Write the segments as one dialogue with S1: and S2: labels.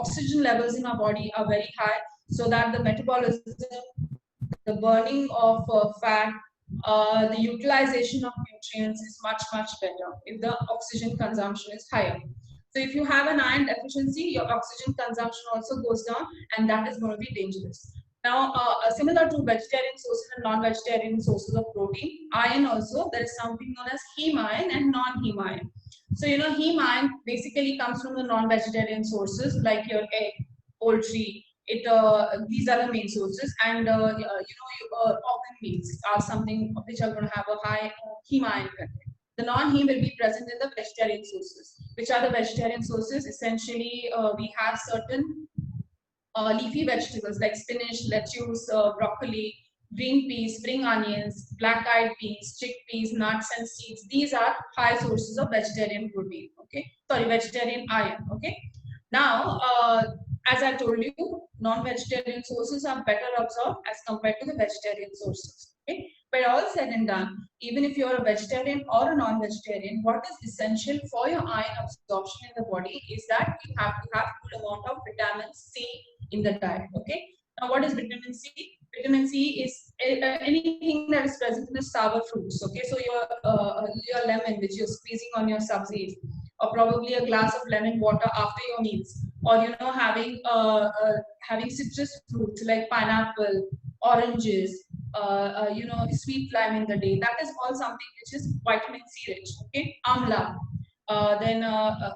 S1: oxygen levels in our body are very high, so that the metabolism, the burning of fat, the utilization of nutrients is much, much better if the oxygen consumption is higher. So if you have an iron deficiency, your oxygen consumption also goes down, and that is going to be dangerous. Now, similar to vegetarian sources and non-vegetarian sources of protein, iron also, there is something known as heme iron and non-heme iron. So, heme iron basically comes from the non-vegetarian sources like your egg, poultry. These are the main sources, and organ meats are something which are going to have a high heme iron content. The non-heme will be present in the vegetarian sources. Which are the vegetarian sources? Essentially, we have certain leafy vegetables like spinach, lettuce, broccoli, green peas, spring onions, black-eyed peas, chickpeas, nuts, and seeds. These are high sources of vegetarian protein. Okay, sorry, vegetarian iron. Okay. Now, as I told you, non-vegetarian sources are better absorbed as compared to the vegetarian sources. Okay, but all said and done, even if you're a vegetarian or a non-vegetarian, what is essential for your iron absorption in the body is that you have to have good amount of vitamin C in the diet. Okay. Now, what is vitamin C? Vitamin C is anything that is present in the sour fruits. Okay, so your lemon, which you're squeezing on your subsies, or probably a glass of lemon water after your meals, or having citrus fruits like pineapple, oranges, sweet lime in the day. That is all something which is vitamin C rich. Okay, amla. Then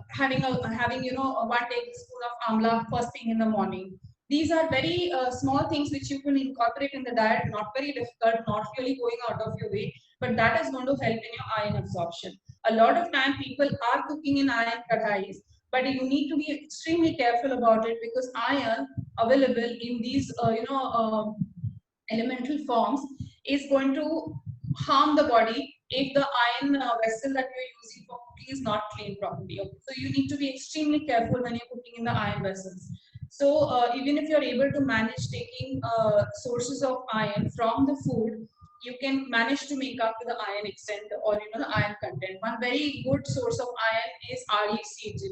S1: having 1 tablespoon of amla first thing in the morning. These are very small things which you can incorporate in the diet, not very difficult, not really going out of your way, but that is going to help in your iron absorption. A lot of time people are cooking in iron kadhais, but you need to be extremely careful about it because iron available in these elemental forms is going to harm the body if the iron vessel that you're using for cooking is not cleaned properly. Okay? So you need to be extremely careful when you're cooking in the iron vessels. So even if you're able to manage taking sources of iron from the food, you can manage to make up to the iron extent or the iron content. One very good source of iron is RE seeds,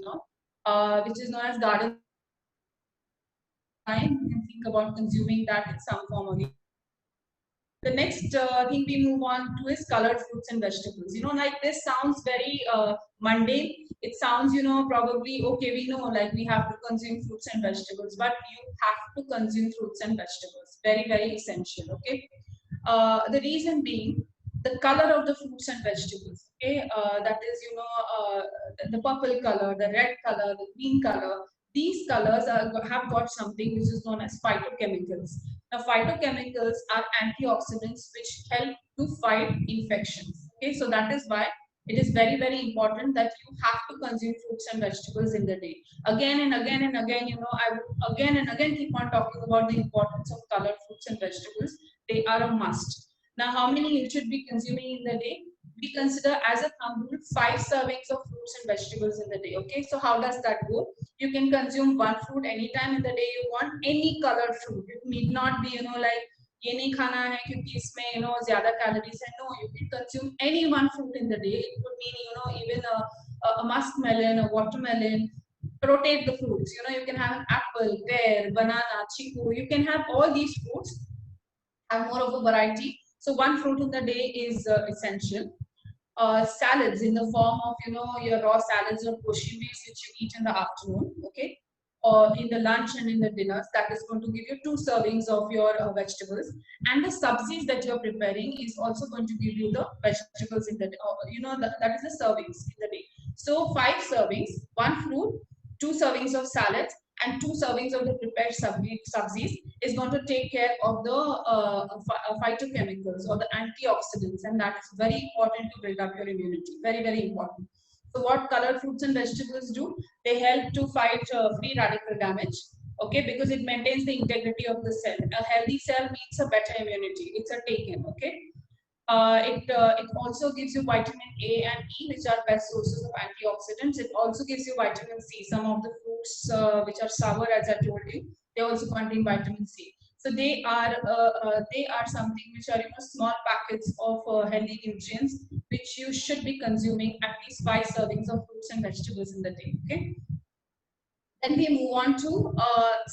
S1: which is known as garden iron. You can think about consuming that in some form or the other. The next thing we move on to is colored fruits and vegetables. Like this sounds very mundane. It sounds, probably, okay, we know like we have to consume fruits and vegetables, but you have to consume fruits and vegetables. Very, very essential, okay? The reason being, the color of the fruits and vegetables, okay? That is, the purple color, the red color, the green color. These colors have got something which is known as phytochemicals. Now, phytochemicals are antioxidants which help to fight infections. Okay, so that is why it is very, very important that you have to consume fruits and vegetables in the day. Again and again and again, I would again and again keep on talking about the importance of colored fruits and vegetables. They are a must. Now, how many you should be consuming in the day? We consider as a thumb rule 5 servings of fruits and vegetables in the day. Okay, so how does that go? You can consume one fruit anytime in the day you want, any colored fruit. It need not be like ये नहीं खाना है क्योंकि इसमें ज़्यादा calories है. No, you can consume any one fruit in the day. It could mean even a muskmelon, a watermelon. Rotate the fruits. You can have an apple, pear, banana, chiku. You can have all these fruits. Have more of a variety. So one fruit in the day is essential. Salads in the form of your raw salads or koshi meals which you eat in the afternoon, okay, or in the lunch and in the dinners. That is going to give you 2 servings of your vegetables, and the subsies that you're preparing is also going to give you the vegetables in the that is the servings in the day. So 5 servings, 1 fruit, 2 servings of salads, and 2 servings of the prepared subsies is going to take care of the phytochemicals or the antioxidants, and that is very important to build up your immunity. Very, very important. So what colored fruits and vegetables do? They help to fight free radical damage, okay, because it maintains the integrity of the cell. A healthy cell needs a better immunity. It's a taken, okay. It also gives you vitamin A and E, which are best sources of antioxidants. It also gives you vitamin C. Some of the fruits which are sour, as I told you, they also contain vitamin C. So they are something which are small packets of healthy nutrients which you should be consuming at least 5 servings of fruits and vegetables in the day. Okay. Then we move on to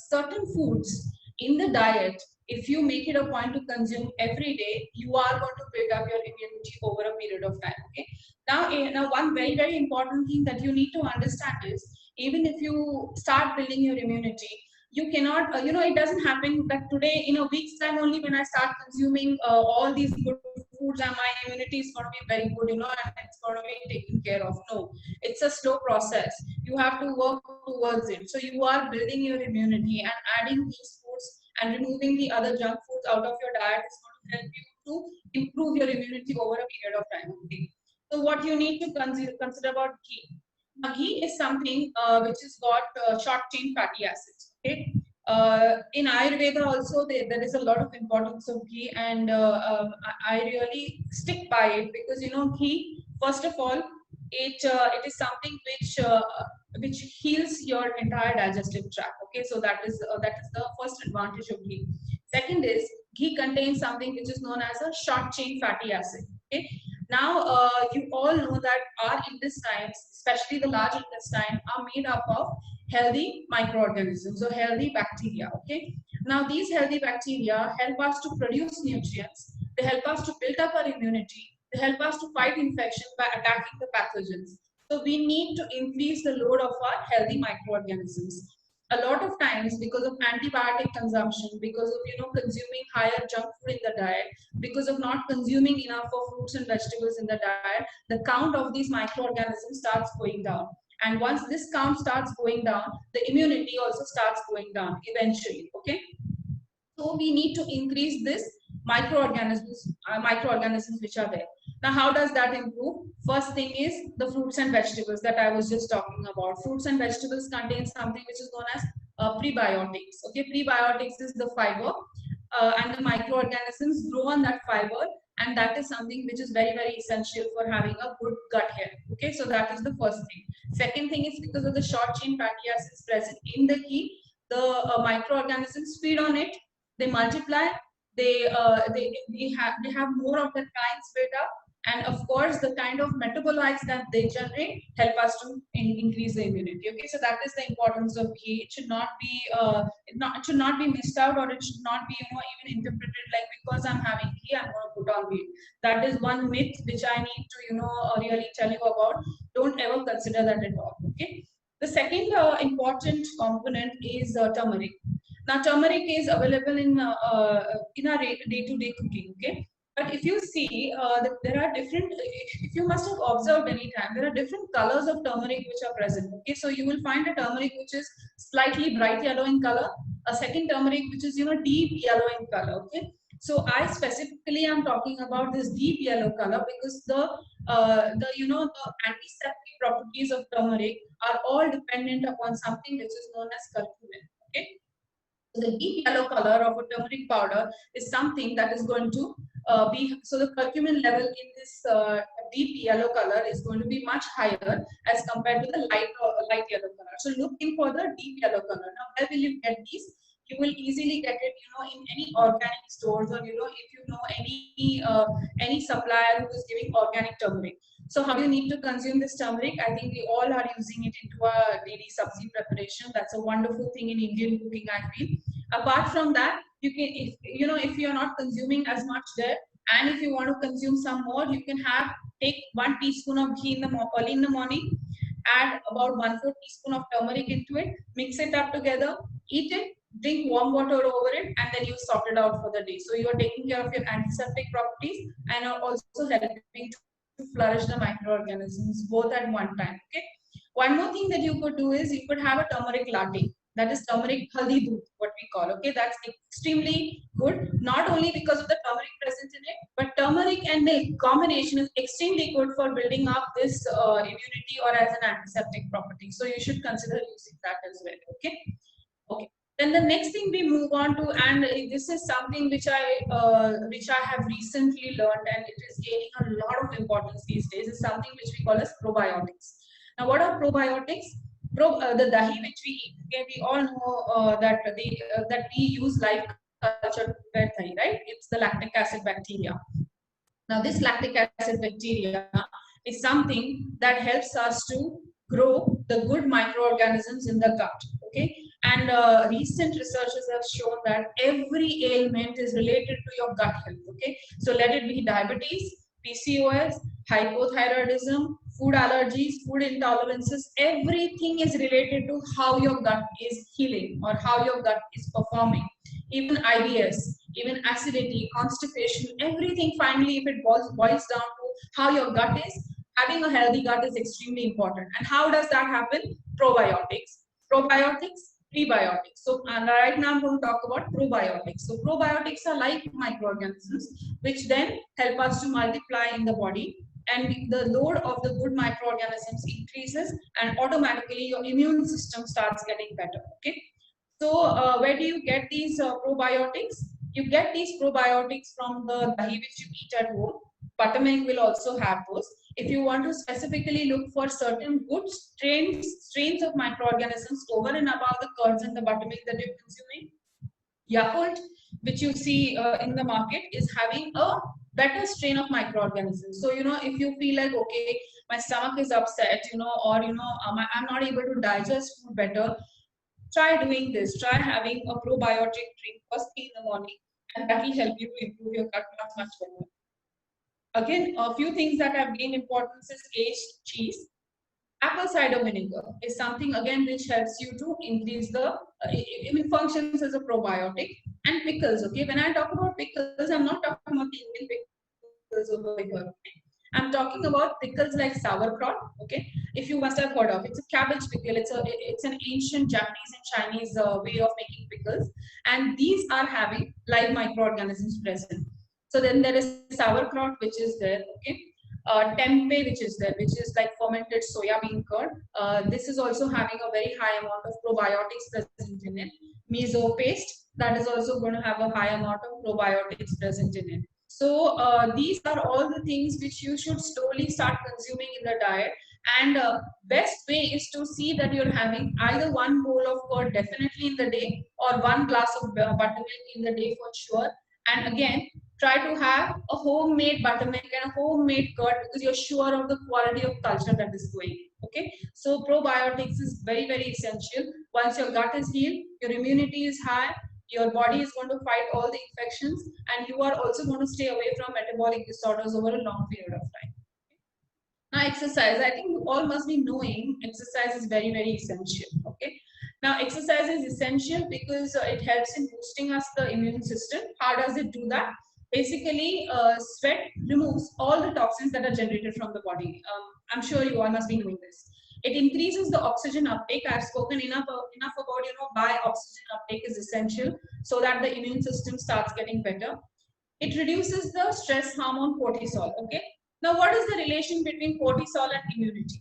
S1: certain foods in the diet. If you make it a point to consume every day, you are going to build up your immunity over a period of time. Okay. Now one very important thing that you need to understand is, even if you start building your immunity, you cannot, it doesn't happen that today in a week's time only when I start consuming all these good foods and my immunity is going to be very good, and it's going to be taken care of. No, it's a slow process. You have to work towards it. So you are building your immunity, and adding these foods and removing the other junk foods out of your diet is going to help you to improve your immunity over a period of time. Okay. So what you need to consider about ghee. Now, ghee is something which has got short chain fatty acids. Okay. In Ayurveda also there is a lot of importance of ghee, and I really stick by it, because ghee, first of all, it is something which heals your entire digestive tract. Okay, so that is the first advantage of ghee. Second is, ghee contains something which is known as a short chain fatty acid. Okay, now you all know that our intestines, especially the large intestine, are made up of healthy microorganisms or healthy bacteria. Okay, now these healthy bacteria help us to produce nutrients. They help us to build up our immunity. They help us to fight infection by attacking the pathogens. So we need to increase the load of our healthy microorganisms. A lot of times, because of antibiotic consumption, because of consuming higher junk food in the diet, because of not consuming enough of fruits and vegetables in the diet, the count of these microorganisms starts going down. And once this count starts going down, the immunity also starts going down eventually. Okay, so we need to increase this microorganisms which are there. Now, how does that improve? First thing is the fruits and vegetables that I was just talking about. Fruits and vegetables contain something which is known as prebiotics. Okay, prebiotics is the fiber, and the microorganisms grow on that fiber, and that is something which is very essential for having a good gut health. Okay, so that is the first thing. Second thing is, because of the short chain fatty acids present in the ghee, the microorganisms feed on it, they multiply, they have more of the kinds built up, and of course the kind of metabolites that they generate help us to increase the immunity. Okay, so that is the importance of ghee. It should not be it should not be missed out, or it should not be even interpreted like, because I'm having ghee, I'm going to put on weight. That is one myth which I need to really tell you about. Don't ever consider that at all. Okay, the second important component is turmeric. Now, turmeric is available in our day-to-day cooking. Okay, but if you see that there are different, if you must have observed any time, there are different colors of turmeric which are present. Okay, so you will find a turmeric which is slightly bright yellow in color, a second turmeric which is deep yellow in color. Okay, so I specifically am talking about this deep yellow color, because the antiseptic properties of turmeric are all dependent upon something which is known as curcumin. Okay, the deep yellow color of a turmeric powder is something that is going to so the curcumin level in this deep yellow color is going to be much higher as compared to the light yellow color. So looking for the deep yellow color. Now, where will you get these? You will easily get it, in any organic stores, or if any supplier who is giving organic turmeric. So how do you need to consume this turmeric? I think we all are using it into our daily sabzi preparation. That's a wonderful thing in Indian cooking, I feel. Apart from that, you can, if you're not consuming as much there, and if you want to consume some more, you can take 1 teaspoon of ghee early in the morning, add about 1/4 teaspoon of turmeric into it, mix it up together, eat it, drink warm water over it, and then you sort it out for the day. So you're taking care of your antiseptic properties, and are also helping to flourish the microorganisms both at one time. Okay. One more thing that you could do is, you could have a turmeric latte. That is turmeric haldi doodh, what we call. Okay, that's extremely good. Not only because of the turmeric present in it, but turmeric and milk combination is extremely good for building up this immunity, or as an antiseptic property. So you should consider using that as well. Okay. Okay. Then the next thing we move on to, and this is something which I have recently learned, and it is gaining a lot of importance these days, is something which we call as probiotics. Now, what are probiotics? The dahi which we eat. Okay, we all know that we use live culture to prepare dahi, right? It's the lactic acid bacteria. Now, this lactic acid bacteria is something that helps us to grow the good microorganisms in the gut. okay? And recent researchers have shown that every ailment is related to your gut health, okay? So let it be diabetes, PCOS, hypothyroidism, food allergies, food intolerances, everything is related to how your gut is healing or how your gut is performing. Even IBS, even acidity, constipation, everything finally, if it boils down to how your gut is, having a healthy gut is extremely important. And how does that happen? Probiotics, prebiotics. So and right now I'm going to talk about probiotics. So probiotics are like microorganisms which then help us to multiply in the body, and the load of the good microorganisms increases and automatically your immune system starts getting better, okay? So where do you get these probiotics? You get these probiotics from the dahi which you eat at home. Buttermilk will also have those. If you want to specifically look for certain good strains of microorganisms over and above the curds and the buttermilk that you're consuming, Yakult, which you see in the market, is having a better strain of microorganisms. So, if you feel like, okay, my stomach is upset, or, I'm not able to digest food better, try doing this. Try having a probiotic drink first thing in the morning, and that will help you to improve your gut much, much better. Again, a few things that have gained importance is aged cheese. Apple cider vinegar is something again which helps you to increase the functions as a probiotic. And pickles, okay? When I talk about pickles, I'm not talking about the Indian pickles over here. Okay? I'm talking about pickles like sauerkraut, okay? If you must have heard of, it's a cabbage pickle. It's an ancient Japanese and Chinese way of making pickles, and these are having live microorganisms present. So then there is sauerkraut, which is there, okay? Tempeh, which is there, which is like fermented soya bean curd. This is also having a very high amount of probiotics present in it. Miso paste, that is also going to have a high amount of probiotics present in it. So these are all the things which you should slowly start consuming in the diet. And best way is to see that you're having either one bowl of curd definitely in the day, or one glass of buttermilk in the day for sure. And again, try to have a homemade buttermilk and a homemade curd, because you're sure of the quality of culture that is going. Okay, so probiotics is very, very essential. Once your gut is healed, your immunity is high, your body is going to fight all the infections, and you are also going to stay away from metabolic disorders over a long period of time. Now, exercise, I think you all must be knowing exercise is very, very essential. Okay, now exercise is essential because it helps in boosting us the immune system. How does it do that? Basically, sweat removes all the toxins that are generated from the body. I'm sure you all must be knowing this. It increases the oxygen uptake. I've spoken enough about why oxygen uptake is essential, so that the immune system starts getting better. It reduces the stress hormone cortisol. Okay. Now, what is the relation between cortisol and immunity?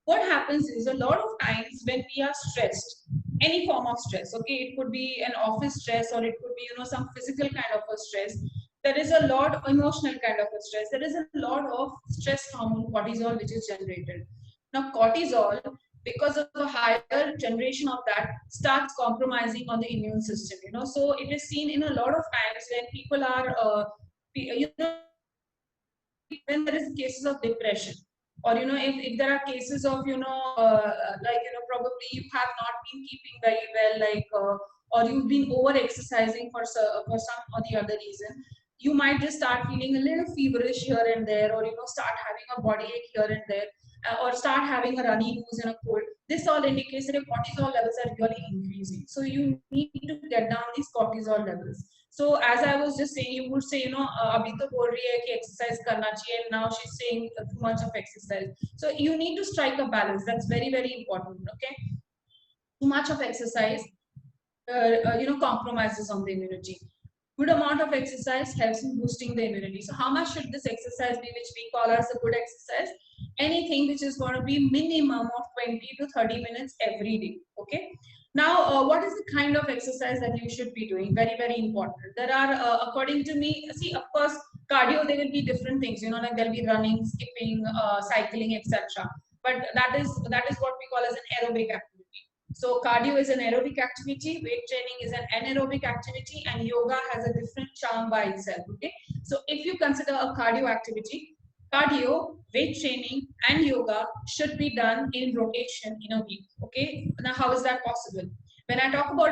S1: What happens is, a lot of times when we are stressed, any form of stress, okay, it could be an office stress, or it could be some physical kind of a stress. There is a lot of emotional kind of a stress. There is a lot of stress hormone cortisol which is generated. Now, cortisol, because of the higher generation of that, starts compromising on the immune system. So it is seen in a lot of times when people are, when there is cases of depression, or if there are cases of probably you have not been keeping very well, like or you've been over exercising for some or the other reason, you might just start feeling a little feverish here and there, or start having a body ache here and there, or start having a runny nose and a cold. This all indicates that your cortisol levels are really increasing. So you need to get down these cortisol levels. So as I was just saying, you would say, abhi to bol rahi hai ki exercise karna chahiye, and now she's saying too much of exercise. So you need to strike a balance. That's very, very important. Okay, too much of exercise, compromises on the immunity. Good amount of exercise helps in boosting the immunity. So how much should this exercise be, which we call as a good exercise? Anything which is going to be minimum of 20 to 30 minutes every day. Okay. Now, what is the kind of exercise that you should be doing? Very, very important. There are, according to me, see, of course, cardio, there will be different things, like there'll be running, skipping, cycling, etc. But that is what we call as an aerobic activity. So cardio is an aerobic activity, weight training is an anaerobic activity, and yoga has a different charm by itself. Okay. So if you consider a cardio activity, cardio, weight training, and yoga should be done in rotation in a week. Okay. Now, how is that possible? When I talk about